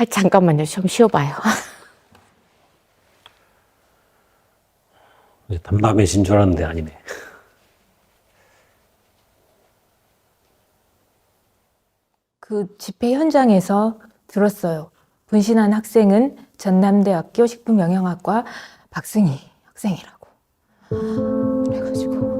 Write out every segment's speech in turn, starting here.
잠깐만요. 좀 쉬어봐요. 담담해진 줄 알았는데 아니네. 그 집회 현장에서 들었어요. 분신한 학생은 전남대학교 식품영양학과 박승희 학생이라고. 그래가지고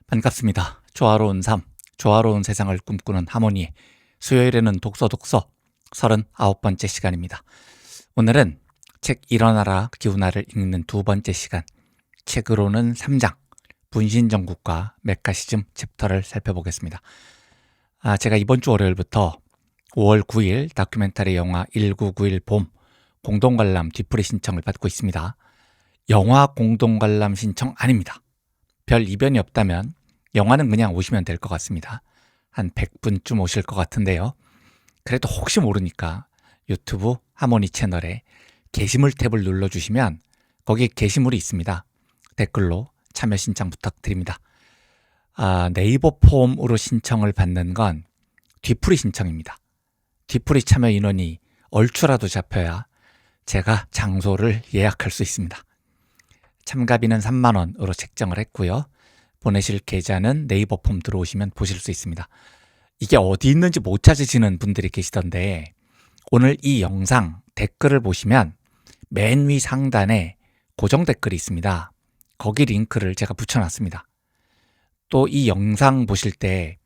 반갑습니다. 조화로운 삶, 조화로운 세상을 꿈꾸는 하모니의 수요일에는 독서 39번째 시간입니다. 오늘은 책 일어나라 기우나를 읽는 두 번째 시간, 책으로는 3장, 분신정국과 메카시즘 챕터를 살펴보겠습니다. 제가 이번 주 월요일부터 5월 9일 다큐멘터리 영화 1991 봄 공동관람 뒤풀이 신청을 받고 있습니다. 영화 공동관람 신청 아닙니다. 별 이변이 없다면 영화는 그냥 오시면 될 것 같습니다. 한 100분쯤 오실 것 같은데요. 그래도 혹시 모르니까 유튜브 하모니 채널에 게시물 탭을 눌러주시면 거기에 게시물이 있습니다. 댓글로 참여 신청 부탁드립니다. 네이버 폼으로 신청을 받는 건 뒤풀이 신청입니다. 뒤풀이 참여 인원이 얼추라도 잡혀야 제가 장소를 예약할 수 있습니다. 참가비는 3만 원으로 책정을 했고요. 보내실 계좌는 네이버 폼 들어오시면 보실 수 있습니다. 이게 어디 있는지 못 찾으시는 분들이 계시던데 오늘 이 영상 댓글을 보시면 맨 위 상단에 고정 댓글이 있습니다. 거기 링크를 제가 붙여놨습니다. 또 이 영상 보실 때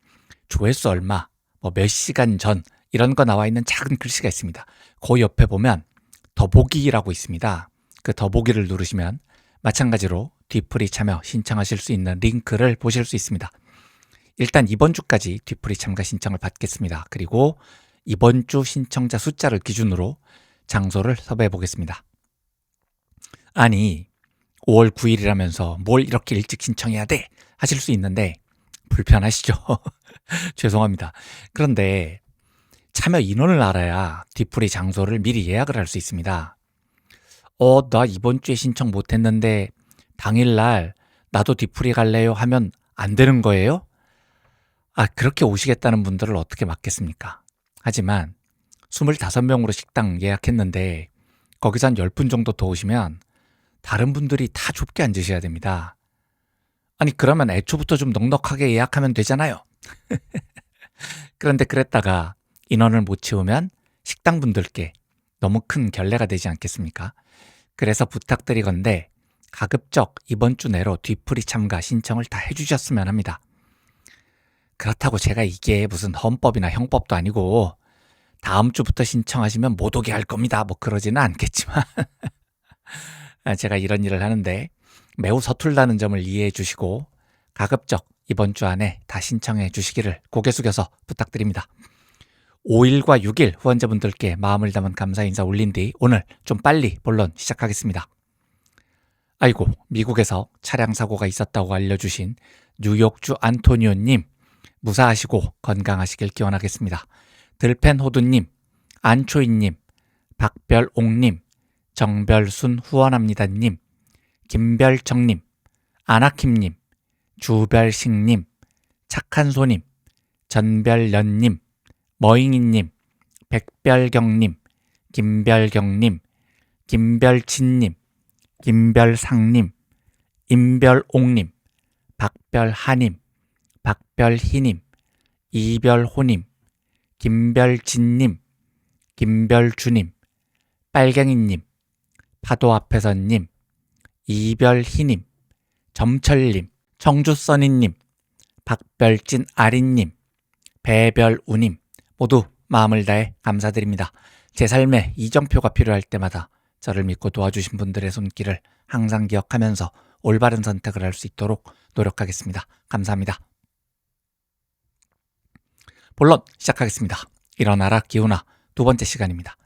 조회수 얼마, 몇 시간 전 이런 거 나와 있는 작은 글씨가 있습니다. 그 옆에 보면 더보기라고 있습니다. 그 더보기를 누르시면 마찬가지로 뒤풀이 참여 신청하실 수 있는 링크를 보실 수 있습니다. 일단 이번 주까지 뒤풀이 참가 신청을 받겠습니다. 그리고 이번 주 신청자 숫자를 기준으로 장소를 섭외해 보겠습니다. 아니 5월 9일이라면서 뭘 이렇게 일찍 신청해야 돼? 하실 수 있는데 불편하시죠? 죄송합니다. 그런데 참여 인원을 알아야 뒤풀이 장소를 미리 예약을 할 수 있습니다. 나 이번 주에 신청 못했는데 당일날 나도 뒤풀이 갈래요 하면 안 되는 거예요? 그렇게 오시겠다는 분들을 어떻게 막겠습니까? 하지만 25명으로 식당 예약했는데 거기서 한 10분 정도 더 오시면 다른 분들이 다 좁게 앉으셔야 됩니다. 그러면 애초부터 좀 넉넉하게 예약하면 되잖아요. 그런데 그랬다가 인원을 못 채우면 식당 분들께 너무 큰 결례가 되지 않겠습니까? 그래서 부탁드리건대 가급적 이번 주 내로 뒤풀이 참가 신청을 다 해주셨으면 합니다. 그렇다고 제가 이게 무슨 헌법이나 형법도 아니고 다음 주부터 신청하시면 못 오게 할 겁니다. 그러지는 않겠지만 제가 이런 일을 하는데 매우 서툴다는 점을 이해해 주시고 가급적 이번 주 안에 다 신청해 주시기를 고개 숙여서 부탁드립니다. 5일과 6일 후원자분들께 마음을 담은 감사 인사 올린 뒤 오늘 좀 빨리 본론 시작하겠습니다. 미국에서 차량 사고가 있었다고 알려주신 뉴욕주 안토니오님 무사하시고 건강하시길 기원하겠습니다. 들펜호두님, 안초이님, 박별옥님, 정별순 후원합니다님, 김별정님, 아나킴님, 주별식님, 착한소님, 전별연님, 머잉이님, 백별경님, 김별경님, 김별진님, 김별상님, 임별옥님, 박별하님, 박별희님, 이별호님, 김별진님, 김별주님, 빨갱이님, 파도앞에서님, 이별희님, 점철님, 청주써니님, 박별진 아리님, 배별우님 모두 마음을 다해 감사드립니다. 제 삶에 이정표가 필요할 때마다 저를 믿고 도와주신 분들의 손길을 항상 기억하면서 올바른 선택을 할 수 있도록 노력하겠습니다. 감사합니다. 본론 시작하겠습니다. 일어나라 기우나 두 번째 시간입니다.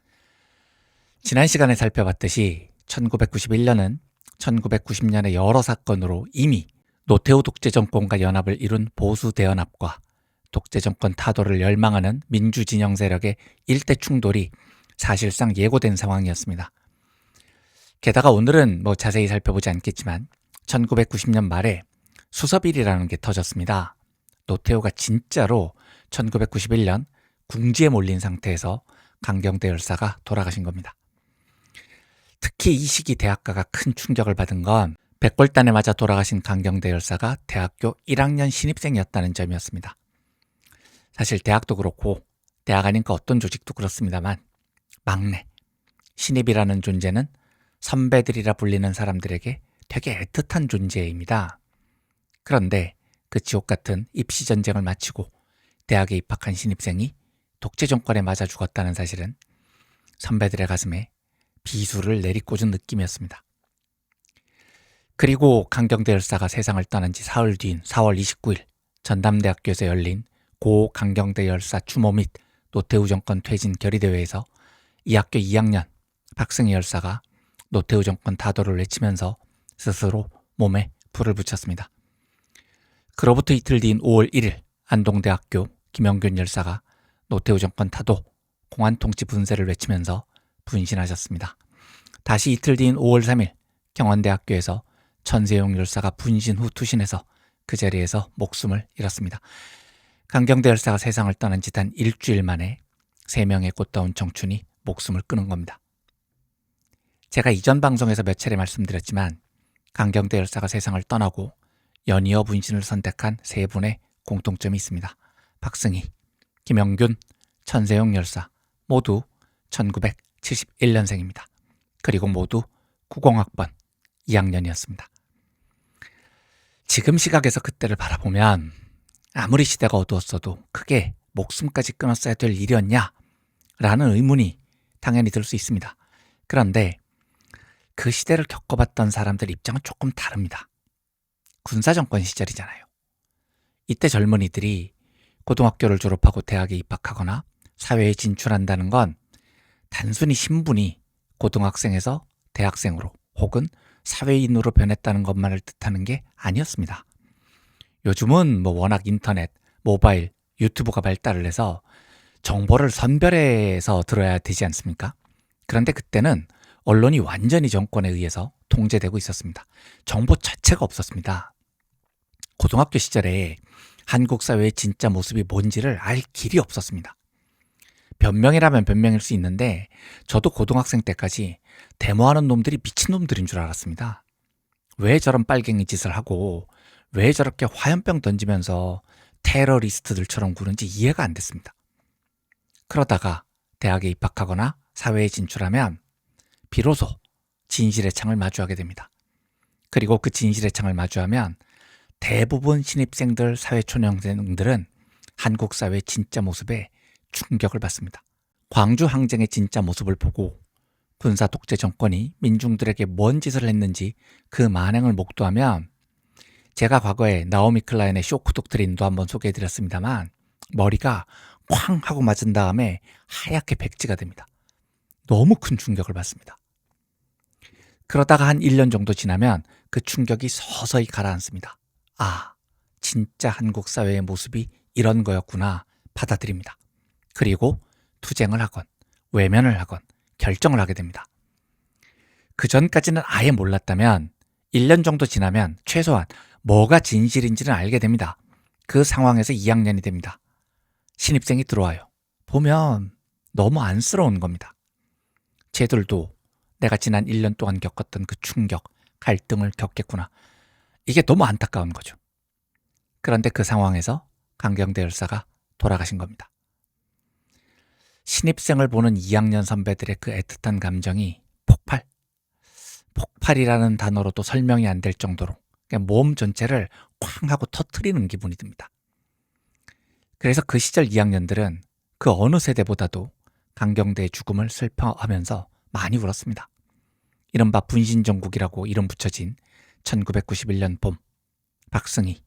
지난 시간에 살펴봤듯이 1991년은 1990년의 여러 사건으로 이미 노태우 독재정권과 연합을 이룬 보수대연합과 독재정권 타도를 열망하는 민주진영 세력의 일대 충돌이 사실상 예고된 상황이었습니다. 게다가 오늘은 자세히 살펴보지 않겠지만 1990년 말에 수서비리라는 게 터졌습니다. 노태우가 진짜로 1991년 궁지에 몰린 상태에서 강경대 열사가 돌아가신 겁니다. 특히 이 시기 대학가가 큰 충격을 받은 건 백골단에 맞아 돌아가신 강경대 열사가 대학교 1학년 신입생이었다는 점이었습니다. 사실 대학도 그렇고 대학 아닌가 어떤 조직도 그렇습니다만 막내, 신입이라는 존재는 선배들이라 불리는 사람들에게 되게 애틋한 존재입니다. 그런데 그 지옥 같은 입시 전쟁을 마치고 대학에 입학한 신입생이 독재 정권에 맞아 죽었다는 사실은 선배들의 가슴에 비수를 내리꽂은 느낌이었습니다. 그리고 강경대 열사가 세상을 떠난 지 사흘 뒤인 4월 29일 전남대학교에서 열린 고 강경대 열사 추모 및 노태우 정권 퇴진 결의대회에서 이 학교 2학년 박승희 열사가 노태우 정권 타도를 외치면서 스스로 몸에 불을 붙였습니다. 그로부터 이틀 뒤인 5월 1일 안동대학교 김영균 열사가 노태우 정권 타도 공안통치 분쇄를 외치면서 분신하셨습니다. 다시 이틀 뒤인 5월 3일 경원대학교에서 천세용 열사가 분신 후 투신해서 그 자리에서 목숨을 잃었습니다. 강경대 열사가 세상을 떠난 지 단 일주일 만에 3명의 꽃다운 청춘이 목숨을 끊은 겁니다. 제가 이전 방송에서 몇 차례 말씀드렸지만 강경대 열사가 세상을 떠나고 연이어 분신을 선택한 3분의 공통점이 있습니다. 박승희, 김영균, 천세용 열사 모두 1971년생입니다. 그리고 모두 90학번 2학년이었습니다. 지금 시각에서 그때를 바라보면 아무리 시대가 어두웠어도 크게 목숨까지 끊었어야 될 일이었냐? 라는 의문이 당연히 들 수 있습니다. 그런데 그 시대를 겪어봤던 사람들 입장은 조금 다릅니다. 군사정권 시절이잖아요. 이때 젊은이들이 고등학교를 졸업하고 대학에 입학하거나 사회에 진출한다는 건 단순히 신분이 고등학생에서 대학생으로 혹은 사회인으로 변했다는 것만을 뜻하는 게 아니었습니다. 요즘은 워낙 인터넷, 모바일, 유튜브가 발달을 해서 정보를 선별해서 들어야 되지 않습니까? 그런데 그때는 언론이 완전히 정권에 의해서 통제되고 있었습니다. 정보 자체가 없었습니다. 고등학교 시절에 한국 사회의 진짜 모습이 뭔지를 알 길이 없었습니다. 변명이라면 변명일 수 있는데 저도 고등학생 때까지 데모하는 놈들이 미친놈들인 줄 알았습니다. 왜 저런 빨갱이 짓을 하고 왜 저렇게 화염병 던지면서 테러리스트들처럼 구는지 이해가 안 됐습니다. 그러다가 대학에 입학하거나 사회에 진출하면 비로소 진실의 창을 마주하게 됩니다. 그리고 그 진실의 창을 마주하면 대부분 신입생들, 사회초년생들은 한국 사회의 진짜 모습에 충격을 받습니다. 광주 항쟁의 진짜 모습을 보고 군사 독재 정권이 민중들에게 뭔 짓을 했는지 그 만행을 목도하면 제가 과거에 나오미 클라인의 쇼크 독트린도 한번 소개해드렸습니다만 머리가 쾅 하고 맞은 다음에 하얗게 백지가 됩니다. 너무 큰 충격을 받습니다. 그러다가 한 1년 정도 지나면 그 충격이 서서히 가라앉습니다. 아, 진짜 한국 사회의 모습이 이런 거였구나 받아들입니다. 그리고 투쟁을 하건 외면을 하건 결정을 하게 됩니다. 그 전까지는 아예 몰랐다면 1년 정도 지나면 최소한 뭐가 진실인지는 알게 됩니다. 그 상황에서 2학년이 됩니다. 신입생이 들어와요. 보면 너무 안쓰러운 겁니다. 쟤들도 내가 지난 1년 동안 겪었던 그 충격, 갈등을 겪겠구나. 이게 너무 안타까운 거죠. 그런데 그 상황에서 강경대 열사가 돌아가신 겁니다. 신입생을 보는 2학년 선배들의 그 애틋한 감정이 폭발이라는 단어로도 설명이 안 될 정도로 그냥 몸 전체를 쾅 하고 터트리는 기분이 듭니다. 그래서 그 시절 2학년들은 그 어느 세대보다도 강경대의 죽음을 슬퍼하면서 많이 울었습니다. 이른바 분신정국이라고 이름 붙여진 1991년 봄, 박승희,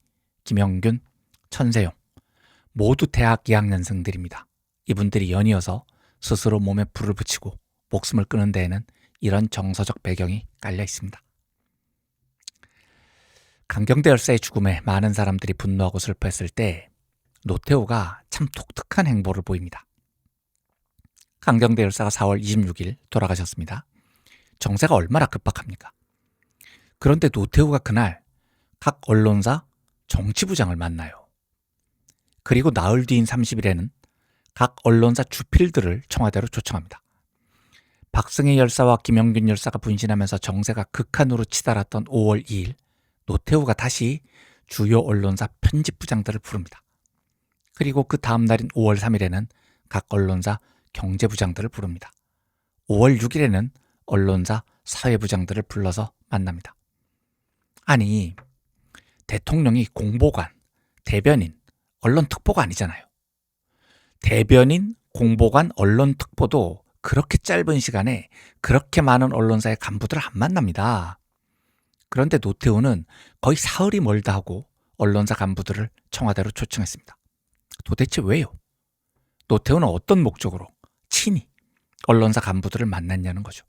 김영균, 천세용 모두 대학 2학년생들입니다. 이분들이 연이어서 스스로 몸에 불을 붙이고 목숨을 끊은 데에는 이런 정서적 배경이 깔려 있습니다. 강경대 열사의 죽음에 많은 사람들이 분노하고 슬퍼했을 때 노태우가 참 독특한 행보를 보입니다. 강경대 열사가 4월 26일 돌아가셨습니다. 정세가 얼마나 급박합니까? 그런데 노태우가 그날 각 언론사 정치부장을 만나요. 그리고 나흘 뒤인 30일에는 각 언론사 주필들을 청와대로 초청합니다. 박승희 열사와 김영균 열사가 분신하면서 정세가 극한으로 치달았던 5월 2일 노태우가 다시 주요 언론사 편집부장들을 부릅니다. 그리고 그 다음 날인 5월 3일에는 각 언론사 경제부장들을 부릅니다. 5월 6일에는 언론사 사회부장들을 불러서 만납니다. 아니, 대통령이 공보관, 대변인, 언론특보가 아니잖아요. 대변인, 공보관, 언론특보도 그렇게 짧은 시간에 그렇게 많은 언론사의 간부들을 안 만납니다. 그런데 노태우는 거의 사흘이 멀다 하고 언론사 간부들을 청와대로 초청했습니다. 도대체 왜요? 노태우는 어떤 목적으로 친히 언론사 간부들을 만났냐는 거죠.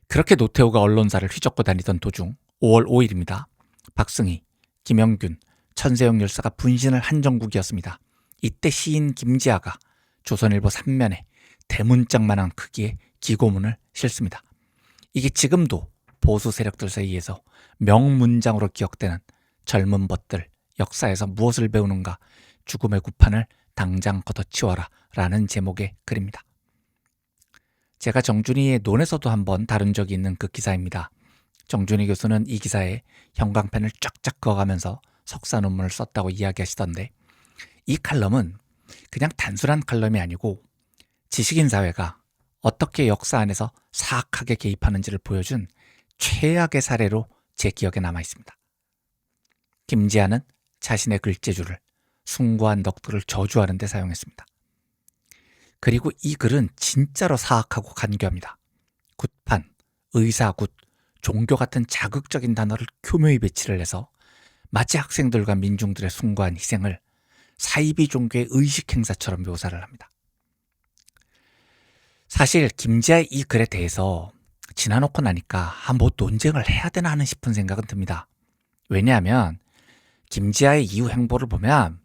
그렇게 노태우가 언론사를 휘젓고 다니던 도중 5월 5일입니다. 박승희, 김영균, 천세영 열사가 분신을 한 정국이었습니다. 이때 시인 김지아가 조선일보 3면에 대문짝만한 크기의 기고문을 실습니다. 이게 지금도 보수 세력들 사이에서 명문장으로 기억되는 젊은 벗들 역사에서 무엇을 배우는가 죽음의 구판을 당장 걷어치워라 라는 제목의 글입니다. 제가 정준이의 논에서도 한번 다룬 적이 있는 그 기사입니다. 정준희 교수는 이 기사에 형광펜을 쫙쫙 그어가면서 석사 논문을 썼다고 이야기하시던데 이 칼럼은 그냥 단순한 칼럼이 아니고 지식인 사회가 어떻게 역사 안에서 사악하게 개입하는지를 보여준 최악의 사례로 제 기억에 남아 있습니다. 김지아는 자신의 글재주를 숭고한 넋두를 저주하는 데 사용했습니다. 그리고 이 글은 진짜로 사악하고 간교합니다. 굿판, 의사굿, 종교 같은 자극적인 단어를 교묘히 배치를 해서 마치 학생들과 민중들의 숭고한 희생을 사이비 종교의 의식 행사처럼 묘사를 합니다. 사실 김지아의 이 글에 대해서 지나놓고 나니까 뭐 논쟁을 해야 되나 하는 싶은 생각은 듭니다. 왜냐하면 김지아의 이후 행보를 보면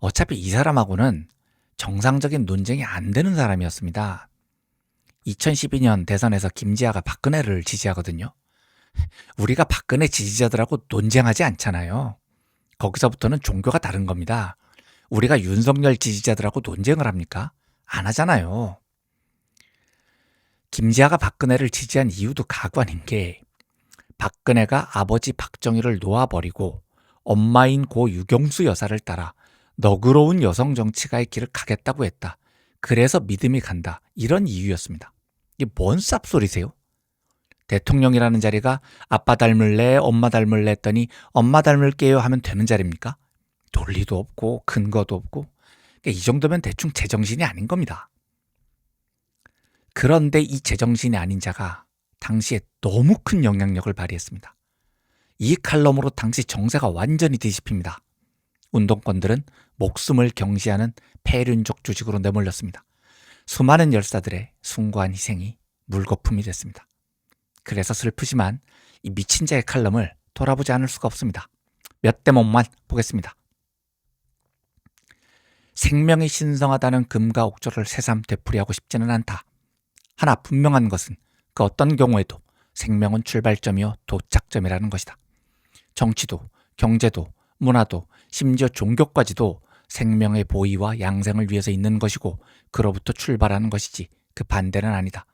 어차피 이 사람하고는 정상적인 논쟁이 안 되는 사람이었습니다. 2012년 대선에서 김지아가 박근혜를 지지하거든요. 우리가 박근혜 지지자들하고 논쟁하지 않잖아요. 거기서부터는 종교가 다른 겁니다. 우리가 윤석열 지지자들하고 논쟁을 합니까? 안 하잖아요. 김지아가 박근혜를 지지한 이유도 가관인 게 박근혜가 아버지 박정희를 놓아버리고 엄마인 고 유경수 여사를 따라 너그러운 여성 정치가의 길을 가겠다고 했다. 그래서 믿음이 간다. 이런 이유였습니다. 이게 뭔 쌉소리세요? 대통령이라는 자리가 아빠 닮을래, 엄마 닮을래 했더니 엄마 닮을게요 하면 되는 자리입니까? 논리도 없고 근거도 없고 이 정도면 대충 제정신이 아닌 겁니다. 그런데 이 제정신이 아닌 자가 당시에 너무 큰 영향력을 발휘했습니다. 이 칼럼으로 당시 정세가 완전히 뒤집힙니다. 운동권들은 목숨을 경시하는 폐륜족 조직으로 내몰렸습니다. 수많은 열사들의 숭고한 희생이 물거품이 됐습니다. 그래서 슬프지만 이 미친 자의 칼럼을 돌아보지 않을 수가 없습니다. 몇 대목만 보겠습니다. 생명이 신성하다는 금과 옥조를 새삼 되풀이하고 싶지는 않다. 하나 분명한 것은 그 어떤 경우에도 생명은 출발점이요 도착점이라는 것이다. 정치도, 경제도, 문화도, 심지어 종교까지도 생명의 보위와 양생을 위해서 있는 것이고 그로부터 출발하는 것이지 그 반대는 아니다.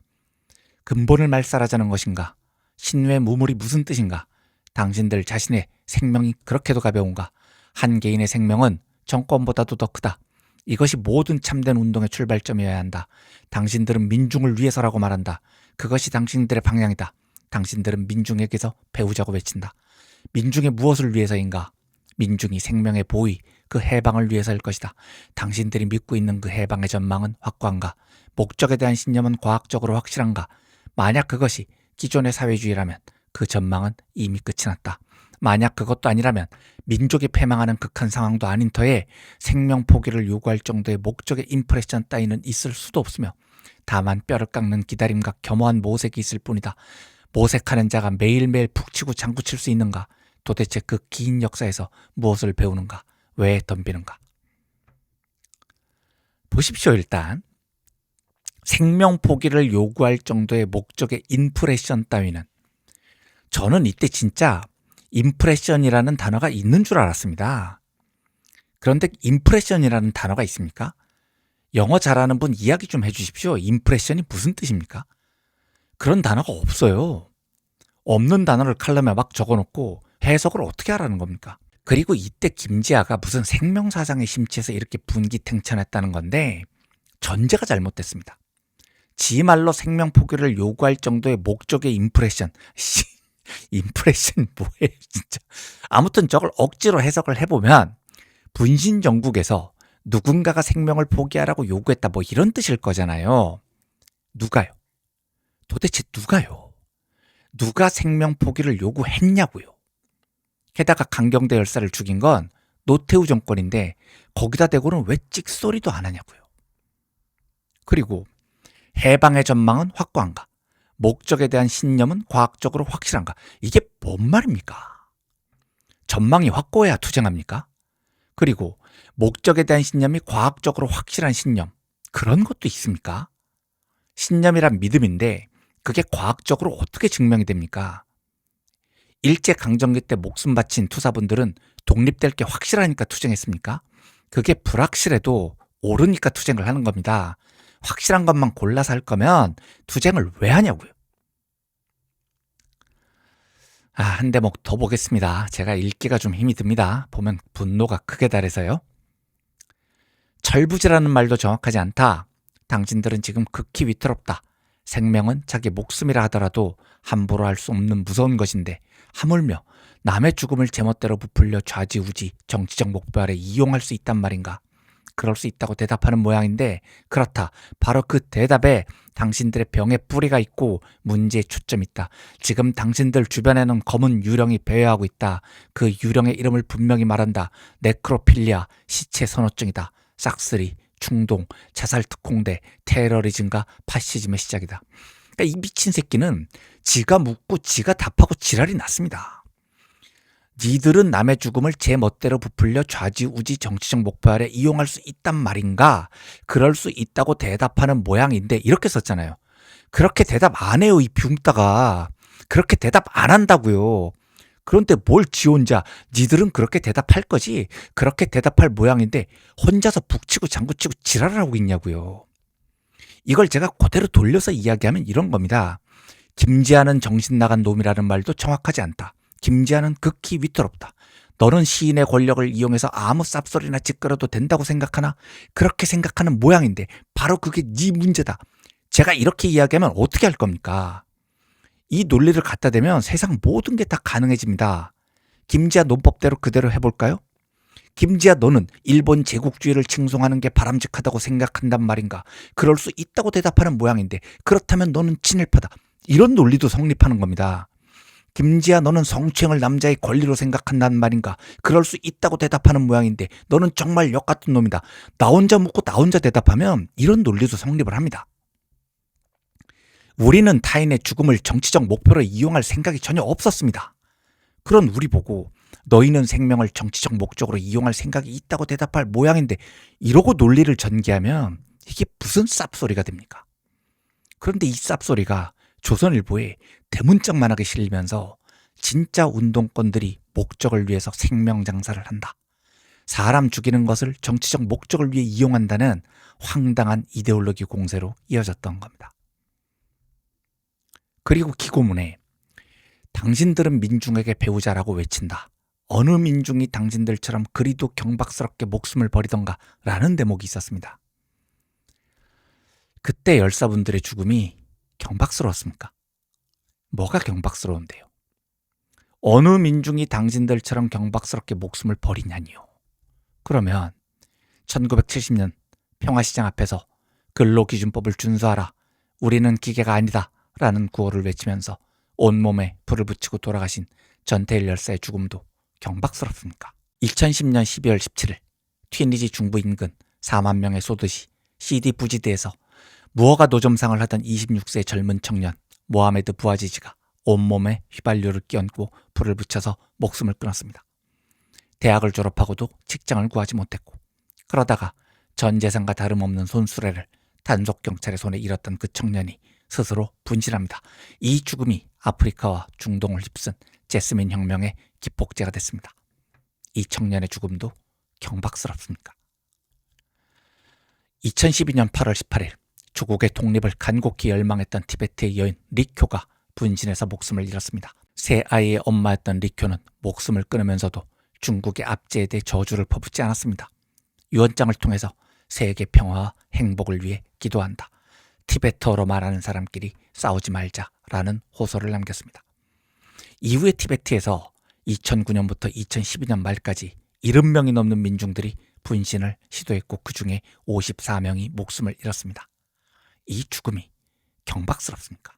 근본을 말살하자는 것인가? 신외 무물이 무슨 뜻인가? 당신들 자신의 생명이 그렇게도 가벼운가? 한 개인의 생명은 정권보다도 더 크다. 이것이 모든 참된 운동의 출발점이어야 한다. 당신들은 민중을 위해서라고 말한다. 그것이 당신들의 방향이다. 당신들은 민중에게서 배우자고 외친다. 민중의 무엇을 위해서인가? 민중이 생명의 보위, 그 해방을 위해서일 것이다. 당신들이 믿고 있는 그 해방의 전망은 확고한가? 목적에 대한 신념은 과학적으로 확실한가? 만약 그것이 기존의 사회주의라면 그 전망은 이미 끝이 났다. 만약 그것도 아니라면 민족이 패망하는 극한 상황도 아닌 터에 생명 포기를 요구할 정도의 목적의 임프레션 따위는 있을 수도 없으며 다만 뼈를 깎는 기다림과 겸허한 모색이 있을 뿐이다. 모색하는 자가 매일매일 푹 치고 장구 칠 수 있는가? 도대체 그 긴 역사에서 무엇을 배우는가? 왜 덤비는가? 보십시오. 일단 생명 포기를 요구할 정도의 목적의 인프레션 따위는, 저는 이때 진짜 임프레션이라는 단어가 있는 줄 알았습니다. 그런데 임프레션이라는 단어가 있습니까? 영어 잘하는 분 이야기 좀 해주십시오. 임프레션이 무슨 뜻입니까? 그런 단어가 없어요. 없는 단어를 칼럼에 막 적어놓고 해석을 어떻게 하라는 겁니까? 그리고 이때 김지아가 무슨 생명사상에 심취해서 이렇게 분기탱천했다는 건데 전제가 잘못됐습니다. 지 말로 생명 포기를 요구할 정도의 목적의 임프레션. 임프레션 뭐예요 진짜. 아무튼 저걸 억지로 해석을 해보면 분신 정국에서 누군가가 생명을 포기하라고 요구했다 뭐 이런 뜻일 거잖아요. 누가요? 도대체 누가요? 누가 생명 포기를 요구했냐고요. 게다가 강경대 열사를 죽인 건 노태우 정권인데 거기다 대고는 왜 찍소리도 안 하냐고요. 그리고 해방의 전망은 확고한가? 목적에 대한 신념은 과학적으로 확실한가? 이게 뭔 말입니까? 전망이 확고해야 투쟁합니까? 그리고 목적에 대한 신념이 과학적으로 확실한 신념, 그런 것도 있습니까? 신념이란 믿음인데 그게 과학적으로 어떻게 증명이 됩니까? 일제강점기 때 목숨 바친 투사분들은 독립될 게 확실하니까 투쟁했습니까? 그게 불확실해도 옳으니까 투쟁을 하는 겁니다. 확실한 것만 골라서 할 거면 투쟁을 왜 하냐고요. 한 대목 더 보겠습니다. 제가 읽기가 좀 힘이 듭니다. 보면 분노가 크게 달해서요. 철부지라는 말도 정확하지 않다. 당신들은 지금 극히 위태롭다. 생명은 자기 목숨이라 하더라도 함부로 할 수 없는 무서운 것인데 하물며 남의 죽음을 제멋대로 부풀려 좌지우지 정치적 목표 아래 이용할 수 있단 말인가? 그럴 수 있다고 대답하는 모양인데 그렇다. 바로 그 대답에 당신들의 병에 뿌리가 있고 문제에 초점이 있다. 지금 당신들 주변에는 검은 유령이 배회하고 있다. 그 유령의 이름을 분명히 말한다. 네크로필리아, 시체 선호증이다. 싹쓸이, 충동, 자살 특공대, 테러리즘과 파시즘의 시작이다. 그러니까 이 미친 새끼는 지가 묻고 지가 답하고 지랄이 났습니다. 니들은 남의 죽음을 제 멋대로 부풀려 좌지우지 정치적 목표 아래 이용할 수 있단 말인가? 그럴 수 있다고 대답하는 모양인데 이렇게 썼잖아요. 그렇게 대답 안 해요, 이 붕따가. 그렇게 대답 안 한다고요. 그런데 뭘 지 혼자 니들은 그렇게 대답할 거지? 그렇게 대답할 모양인데 혼자서 북치고 장구치고 지랄을 하고 있냐고요. 이걸 제가 그대로 돌려서 이야기하면 이런 겁니다. 김지아는 정신 나간 놈이라는 말도 정확하지 않다. 김지아는 극히 위태롭다. 너는 시인의 권력을 이용해서 아무 쌉소리나 짓거려도 된다고 생각하나? 그렇게 생각하는 모양인데 바로 그게 네 문제다. 제가 이렇게 이야기하면 어떻게 할 겁니까? 이 논리를 갖다 대면 세상 모든 게 다 가능해집니다. 김지아 논법대로 그대로 해볼까요? 김지아 너는 일본 제국주의를 칭송하는 게 바람직하다고 생각한단 말인가? 그럴 수 있다고 대답하는 모양인데 그렇다면 너는 친일파다. 이런 논리도 성립하는 겁니다. 김지아 너는 성추행을 남자의 권리로 생각한단 말인가? 그럴 수 있다고 대답하는 모양인데 너는 정말 역같은 놈이다. 나 혼자 묻고 나 혼자 대답하면 이런 논리도 성립을 합니다. 우리는 타인의 죽음을 정치적 목표로 이용할 생각이 전혀 없었습니다. 그런 우리 보고 너희는 생명을 정치적 목적으로 이용할 생각이 있다고 대답할 모양인데 이러고 논리를 전개하면 이게 무슨 쌉소리가 됩니까? 그런데 이 쌉소리가 조선일보에 대문짝만하게 실리면서 진짜 운동권들이 목적을 위해서 생명 장사를 한다. 사람 죽이는 것을 정치적 목적을 위해 이용한다는 황당한 이데올로기 공세로 이어졌던 겁니다. 그리고 기고문에 당신들은 민중에게 배우자라고 외친다. 어느 민중이 당신들처럼 그리도 경박스럽게 목숨을 버리던가 라는 대목이 있었습니다. 그때 열사분들의 죽음이 경박스러웠습니까? 뭐가 경박스러운데요? 어느 민중이 당신들처럼 경박스럽게 목숨을 버리냐니요. 그러면 1970년 평화시장 앞에서 근로기준법을 준수하라. 우리는 기계가 아니다. 라는 구호를 외치면서 온몸에 불을 붙이고 돌아가신 전태일 열사의 죽음도 경박스럽습니까? 2010년 12월 17일 튀니지 중부 인근 4만 명의 소도시 시디 부지드에서 무허가 노점상을 하던 26세 젊은 청년 모하메드 부아지지가 온몸에 휘발유를 끼얹고 불을 붙여서 목숨을 끊었습니다. 대학을 졸업하고도 직장을 구하지 못했고 그러다가 전 재산과 다름없는 손수레를 단속 경찰의 손에 잃었던 그 청년이 스스로 분신합니다. 이 죽음이 아프리카와 중동을 휩쓴 제스민 혁명의 기폭제가 됐습니다. 이 청년의 죽음도 경박스럽습니까? 2012년 8월 18일 조국의 독립을 간곡히 열망했던 티베트의 여인 리쿄가 분신해서 목숨을 잃었습니다. 세 아이의 엄마였던 리쿄는 목숨을 끊으면서도 중국의 압제에 대해 저주를 퍼붓지 않았습니다. 유언장을 통해서 세계 평화와 행복을 위해 기도한다. 티베트어로 말하는 사람끼리 싸우지 말자라는 호소를 남겼습니다. 이후에 티베트에서 2009년부터 2012년 말까지 70명이 넘는 민중들이 분신을 시도했고 그 중에 54명이 목숨을 잃었습니다. 이 죽음이 경박스럽습니까?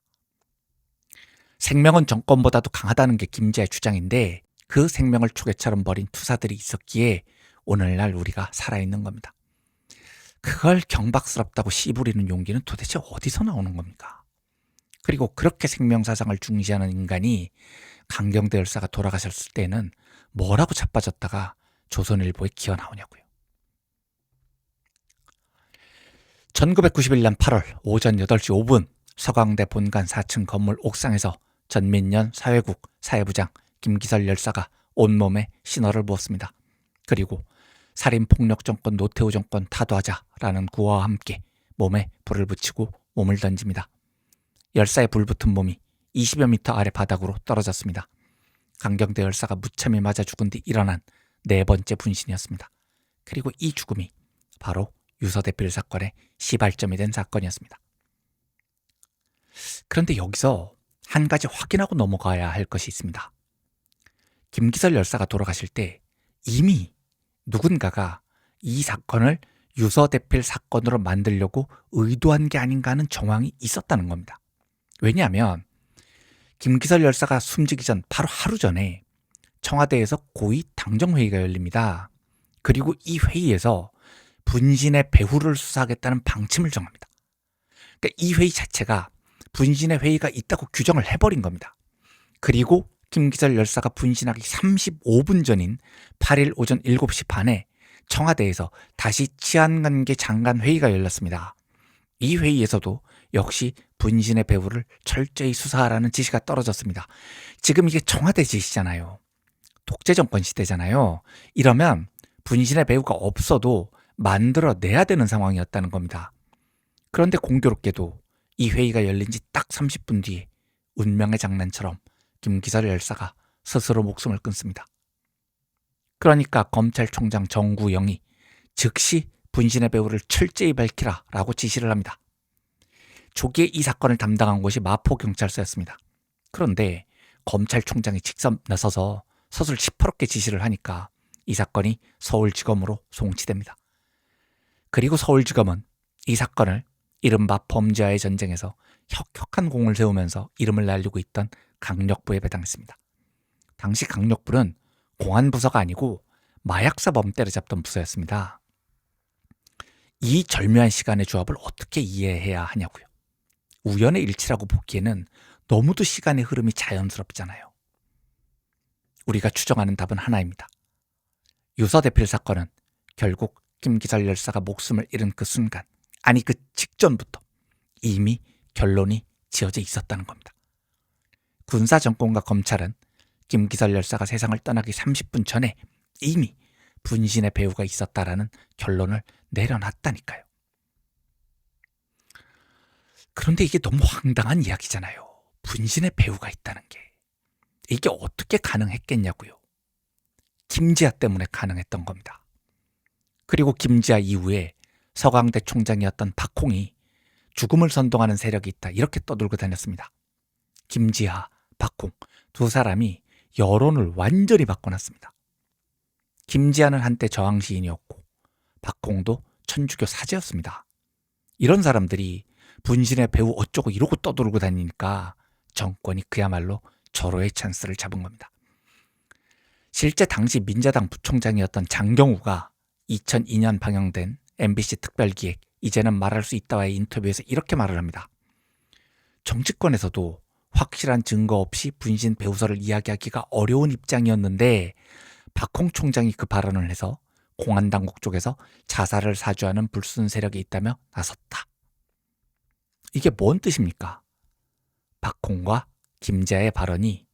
생명은 정권보다도 강하다는 게 김지아의 주장인데 그 생명을 초계처럼 버린 투사들이 있었기에 오늘날 우리가 살아있는 겁니다. 그걸 경박스럽다고 씨부리는 용기는 도대체 어디서 나오는 겁니까? 그리고 그렇게 생명사상을 중시하는 인간이 강경대 열사가 돌아가셨을 때는 뭐라고 자빠졌다가 조선일보에 기어 나오냐고요. 1991년 8월 오전 8시 5분 서강대 본관 4층 건물 옥상에서 전민년 사회국 사회부장 김기설 열사가 온몸에 신호를 부었습니다. 그리고 살인폭력 정권 노태우 정권 타도하자라는 구호와 함께 몸에 불을 붙이고 몸을 던집니다. 열사의 불붙은 몸이 20여 미터 아래 바닥으로 떨어졌습니다. 강경대 열사가 무참히 맞아 죽은 뒤 일어난 네 번째 분신이었습니다. 그리고 이 죽음이 바로 유서대필 사건의 시발점이 된 사건이었습니다. 그런데 여기서 한 가지 확인하고 넘어가야 할 것이 있습니다. 김기설 열사가 돌아가실 때 이미 누군가가 이 사건을 유서대필 사건으로 만들려고 의도한 게 아닌가 하는 정황이 있었다는 겁니다. 왜냐하면 김기설 열사가 숨지기 전 바로 하루 전에 청와대에서 고위 당정회의가 열립니다. 그리고 이 회의에서 분신의 배후를 수사하겠다는 방침을 정합니다. 그러니까 이 회의 자체가 분신의 회의가 있다고 규정을 해버린 겁니다. 그리고 김기설 열사가 분신하기 35분 전인 8일 오전 7시 반에 청와대에서 다시 치안관계 장관 회의가 열렸습니다. 이 회의에서도 역시 분신의 배후를 철저히 수사하라는 지시가 떨어졌습니다. 지금 이게 청와대 지시잖아요. 독재정권 시대잖아요. 이러면 분신의 배후가 없어도 만들어내야 되는 상황이었다는 겁니다. 그런데 공교롭게도 이 회의가 열린 지 딱 30분 뒤에 운명의 장난처럼 김기설 열사가 스스로 목숨을 끊습니다. 그러니까 검찰총장 정구영이 즉시 분신의 배후를 철저히 밝히라 라고 지시를 합니다. 초기에 이 사건을 담당한 곳이 마포경찰서였습니다. 그런데 검찰총장이 직접 나서서 서술 시퍼렇게 지시를 하니까 이 사건이 서울지검으로 송치됩니다. 그리고 서울지검은 이 사건을 이른바 범죄와의 전쟁에서 혁혁한 공을 세우면서 이름을 날리고 있던 강력부에 배당했습니다. 당시 강력부는 공안부서가 아니고 마약사범 때려잡던 부서였습니다. 이 절묘한 시간의 조합을 어떻게 이해해야 하냐고요. 우연의 일치라고 보기에는 너무도 시간의 흐름이 자연스럽잖아요. 우리가 추정하는 답은 하나입니다. 유서대필 사건은 결국 김기설 열사가 목숨을 잃은 그 순간, 아니 그 직전부터 이미 결론이 지어져 있었다는 겁니다. 군사정권과 검찰은 김기설 열사가 세상을 떠나기 30분 전에 이미 분신의 배후가 있었다라는 결론을 내려놨다니까요. 그런데 이게 너무 황당한 이야기잖아요. 분신의 배후가 있다는 게. 이게 어떻게 가능했겠냐고요. 김지아 때문에 가능했던 겁니다. 그리고 김지아 이후에 서강대 총장이었던 박홍이 죽음을 선동하는 세력이 있다 이렇게 떠들고 다녔습니다. 김지아, 박홍 두 사람이 여론을 완전히 바꿔놨습니다. 김지아는 한때 저항시인이었고 박홍도 천주교 사제였습니다. 이런 사람들이 분신의 배후 어쩌고 이러고 떠들고 다니니까 정권이 그야말로 절호의 찬스를 잡은 겁니다. 실제 당시 민자당 부총장이었던 장경우가 2002년 방영된 MBC 특별기획 이제는 말할 수 있다와의 인터뷰에서 이렇게 말을 합니다. 정치권에서도 확실한 증거 없이 분신 배후설을 이야기하기가 어려운 입장이었는데 박홍 총장이 그 발언을 해서 공안당국 쪽에서 자살을 사주하는 불순 세력이 있다며 나섰다. 이게 뭔 뜻입니까? 박홍과 김재하의 발언이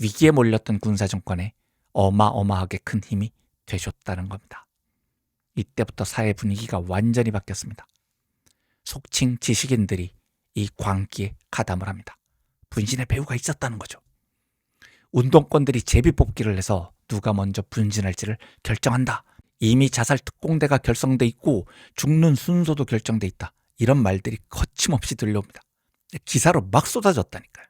위기에 몰렸던 군사정권에 어마어마하게 큰 힘이 되줬다는 겁니다. 이때부터 사회 분위기가 완전히 바뀌었습니다. 속칭 지식인들이 이 광기에 가담을 합니다. 분신의 배후가 있었다는 거죠. 운동권들이 제비뽑기를 해서 누가 먼저 분신할지를 결정한다. 이미 자살 특공대가 결성돼 있고 죽는 순서도 결정돼 있다. 이런 말들이 거침없이 들려옵니다. 기사로 막 쏟아졌다니까요.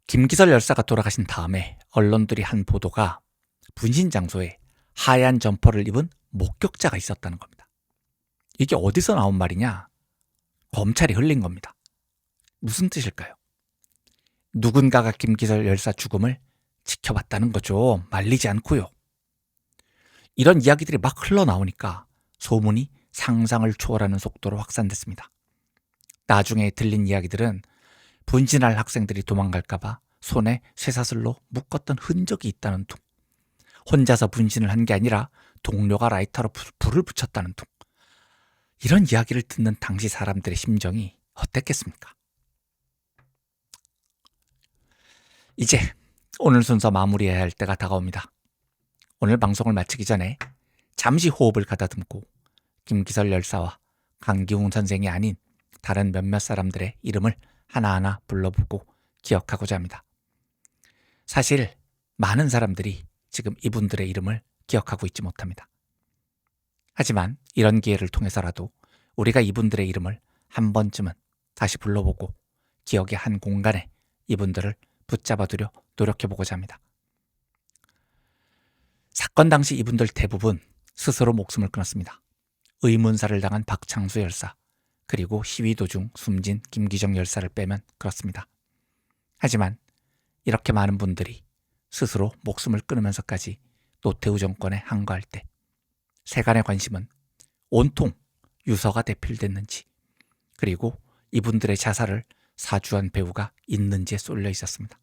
김기설 열사가 돌아가신 다음에 언론들이 한 보도가 분신 장소에 하얀 점퍼를 입은 목격자가 있었다는 겁니다. 이게 어디서 나온 말이냐? 검찰이 흘린 겁니다. 무슨 뜻일까요? 누군가가 김기설 열사 죽음을 지켜봤다는 거죠. 말리지 않고요. 이런 이야기들이 막 흘러나오니까 소문이 상상을 초월하는 속도로 확산됐습니다. 나중에 들린 이야기들은 분신할 학생들이 도망갈까봐 손에 쇠사슬로 묶었던 흔적이 있다는 둥, 혼자서 분신을 한 게 아니라 동료가 라이터로 불을 붙였다는 둥, 이런 이야기를 듣는 당시 사람들의 심정이 어땠겠습니까? 이제 오늘 순서 마무리해야 할 때가 다가옵니다. 오늘 방송을 마치기 전에 잠시 호흡을 가다듬고 김기설 열사와 강기웅 선생이 아닌 다른 몇몇 사람들의 이름을 하나하나 불러보고 기억하고자 합니다. 사실 많은 사람들이 지금 이분들의 이름을 기억하고 있지 못합니다. 하지만 이런 기회를 통해서라도 우리가 이분들의 이름을 한 번쯤은 다시 불러보고 기억의 한 공간에 이분들을 붙잡아두려 노력해보고자 합니다. 사건 당시 이분들 대부분 스스로 목숨을 끊었습니다. 의문사를 당한 박창수 열사, 그리고 시위 도중 숨진 김기정 열사를 빼면 그렇습니다. 하지만 이렇게 많은 분들이 스스로 목숨을 끊으면서까지 노태우 정권에 항거할 때 세간의 관심은 온통 유서가 대필됐는지, 그리고 이분들의 자살을 사주한 배우가 있는지에 쏠려 있었습니다.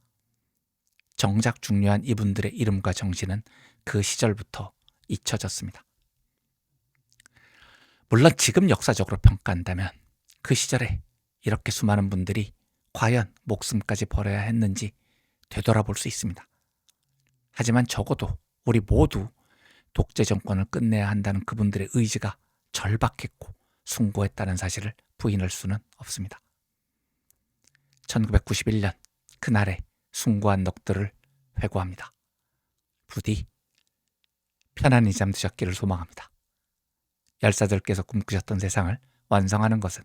정작 중요한 이분들의 이름과 정신은 그 시절부터 잊혀졌습니다. 물론 지금 역사적으로 평가한다면 그 시절에 이렇게 수많은 분들이 과연 목숨까지 버려야 했는지 되돌아볼 수 있습니다. 하지만 적어도 우리 모두 독재 정권을 끝내야 한다는 그분들의 의지가 절박했고 숭고했다는 사실을 부인할 수는 없습니다. 1991년 그날의 숭고한 넋들을 회고합니다. 부디 편안히 잠드셨기를 소망합니다. 열사들께서 꿈꾸셨던 세상을 완성하는 것은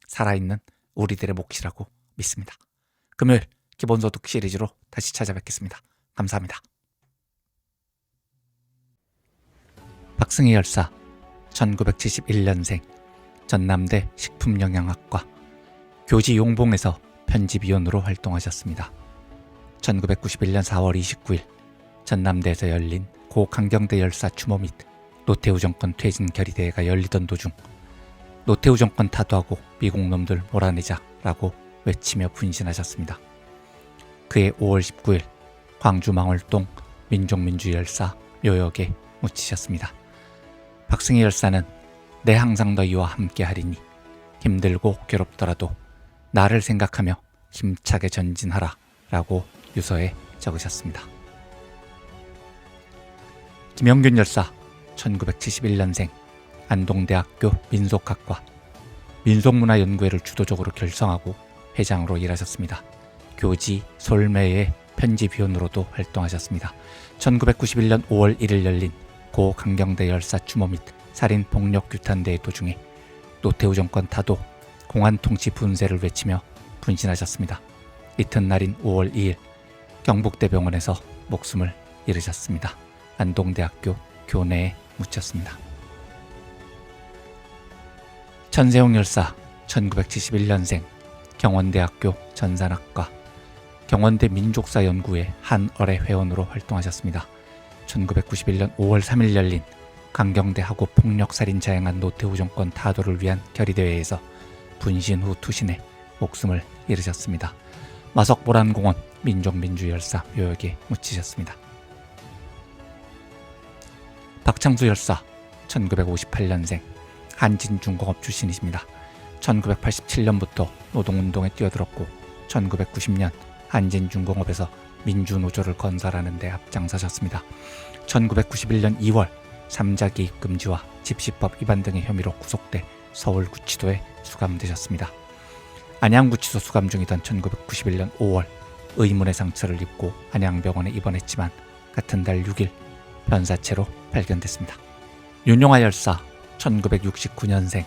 살아있는 우리들의 몫이라고 믿습니다. 금요일 기본소득 시리즈로 다시 찾아뵙겠습니다. 감사합니다. 박승희 열사 1971년생, 전남대 식품영양학과, 교지 용봉에서 편집위원으로 활동하셨습니다. 1991년 4월 29일 전남대에서 열린 고 강경대 열사 추모 및 노태우 정권 퇴진 결의대회가 열리던 도중 노태우 정권 타도하고 미국 놈들 몰아내자라고 외치며 분신하셨습니다. 그해 5월 19일 광주 망월동 민족민주 열사 묘역에 묻히셨습니다. 박승희 열사는 내 항상 너희와 함께하리니 힘들고 괴롭더라도 나를 생각하며 힘차게 전진하라 라고 유서에 적으셨습니다. 김영균 열사 1971년생, 안동대학교 민속학과, 민속문화연구회를 주도적으로 결성하고 회장으로 일하셨습니다. 교지 솔매의 편집위원으로도 활동하셨습니다. 1991년 5월 1일 열린 고 강경대 열사 추모 및 살인 폭력 규탄대회 도중에 노태우 정권 타도 공안통치 분쇄를 외치며 분신하셨습니다. 이튿날인 5월 2일 경북대병원에서 목숨을 잃으셨습니다. 안동대학교 교내에 묻혔습니다. 전세홍 열사 1971년생, 경원대학교 전산학과, 경원대 민족사연구회 한어뢰 회원으로 활동하셨습니다. 1991년 5월 3일 열린 강경대 하고 폭력살인 자행한 노태우 정권 타도를 위한 결의대회에서 분신 후 투신해 목숨을 잃으셨습니다. 마석보란공원 민족민주열사 묘역에 묻히셨습니다. 박창수 열사 1958년생 한진중공업 출신이십니다. 1987년부터 노동운동에 뛰어들었고 1990년 한진중공업에서 민주노조를 건설하는 데 앞장서셨습니다. 1991년 2월 삼자 개입 금지와 집시법 위반 등의 혐의로 구속돼 서울구치소에 수감되셨습니다. 안양구치소 수감 중이던 1991년 5월 의문의 상처를 입고 안양병원에 입원했지만 같은 달 6일 변사체로 발견됐습니다. 윤용화 열사 1969년생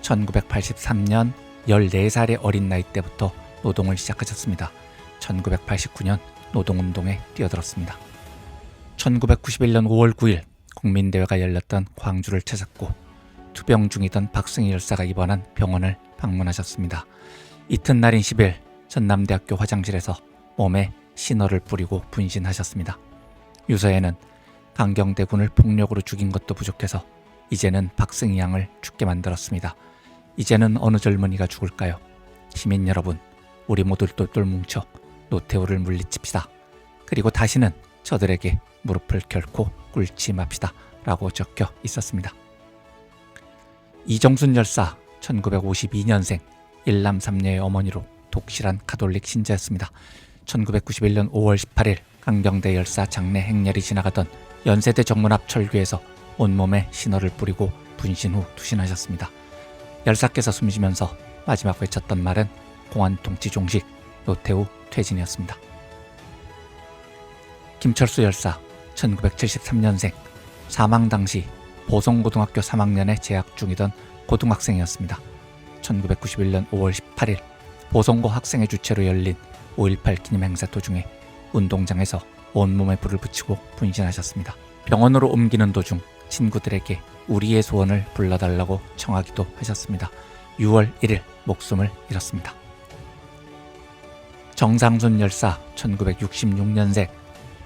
1983년 14살의 어린 나이 때부터 노동을 시작하셨습니다. 1989년 노동운동에 뛰어들었습니다. 1991년 5월 9일 국민대회가 열렸던 광주를 찾았고 투병 중이던 박승희 열사가 입원한 병원을 방문하셨습니다. 이튿날인 10일 전남대학교 화장실에서 몸에 신호를 뿌리고 분신하셨습니다. 유서에는 강경대군을 폭력으로 죽인 것도 부족해서 이제는 박승희 양을 죽게 만들었습니다. 이제는 어느 젊은이가 죽을까요? 시민 여러분, 우리 모두 똘똘 뭉쳐 노태우를 물리칩시다. 그리고 다시는 저들에게 무릎을 결코 꿇지 맙시다 라고 적혀 있었습니다. 이정순 열사 1952년생 일남 삼녀의 어머니로 독실한 가톨릭 신자였습니다. 1991년 5월 18일 강경대 열사 장례 행렬이 지나가던 연세대 정문 앞 철교에서 온몸에 신호를 뿌리고 분신 후 투신하셨습니다. 열사께서 숨쉬면서 마지막 외쳤던 말은 공안 통치 종식, 노태우 퇴진이었습니다. 김철수 열사 1973년생 사망 당시 보성고등학교 3학년에 재학 중이던 고등학생이었습니다. 1991년 5월 18일 보성고 학생회 주최로 열린 5.18 기념 행사 도중에 운동장에서 온몸에 불을 붙이고 분신하셨습니다. 병원으로 옮기는 도중 친구들에게 우리의 소원을 불러달라고 청하기도 하셨습니다. 6월 1일 목숨을 잃었습니다. 정상순 열사 1966년생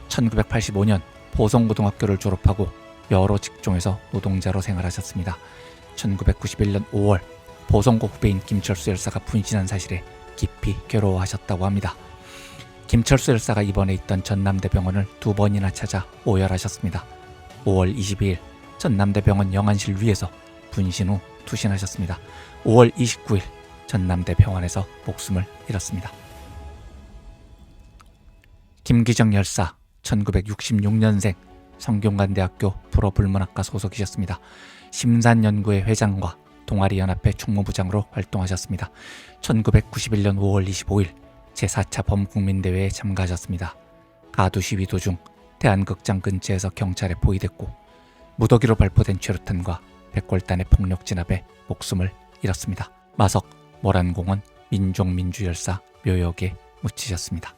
1985년 보성고등학교를 졸업하고 여러 직종에서 노동자로 생활하셨습니다. 1991년 5월 보성고 후배인 김철수 열사가 분신한 사실에 깊이 괴로워하셨다고 합니다. 김철수 열사가 입원해 있던 전남대병원을 2번이나 찾아 오열하셨습니다. 5월 22일 전남대병원 영안실 위에서 분신 후 투신하셨습니다. 5월 29일 전남대병원에서 목숨을 잃었습니다. 김기정 열사 1966년생 성균관대학교 불어불문학과 소속이셨습니다. 심산연구회 회장과 동아리연합회 총무부장으로 활동하셨습니다. 1991년 5월 25일 제4차 범국민대회에 참가하셨습니다. 가두 시위 도중 대한극장 근처에서 경찰에 포위됐고 무더기로 발포된 최루탄과 백골단의 폭력 진압에 목숨을 잃었습니다. 마석 모란공원 민족민주열사 묘역에 묻히셨습니다.